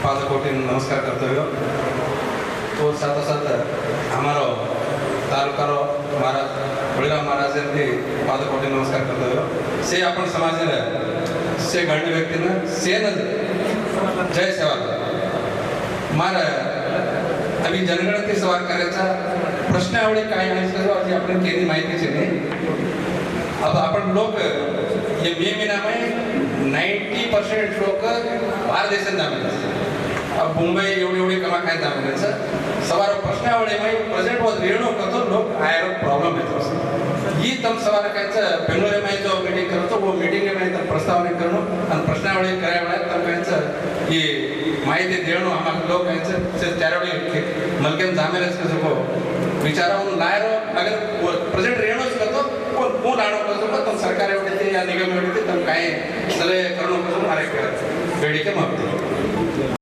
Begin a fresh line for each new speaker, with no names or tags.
पादकोटी नमस्कार कर्तव्य तो साथ साथ हमारो तालुकारो महाराज बळीराम महाराज यांनी पादकोटी नमस्कार कर्तव्य से आपण समाज से गण्य व्यक्तीनं से जय सेवा मारा आम्ही जनगणती सवार करायचा प्रश्नावली काय आहे आपण केली माहितीच नाही. अब अपन लोग ये मे महीना में 90% लोक बाहेर देशात जातात. अब मुंबई एवढी कमा काय जातात सवार प्रश्नावळीमध्ये प्रेझेंट होत रेणू करतो लोक आयर प्रॉब्लेम येतो ही तम सवार कायचं बेंगळुरूमध्ये जो मीटिंग करतो वो मीटिंगमध्ये तर प्रस्तावने करणं आणि प्रश्नावळी करायला तर कायचं ही माहिती देणं आम्हाला लोक कायचं त्यावेळी मलकेन जामेरच कसं विचारावून लायर अगर प्रेझेंट रेणूच करतो पण मूल आणू कसं पण सरकार एवढे ते या निगम एवढे ते तर काय सलहे करणं कसं मारे बेडिके मागते.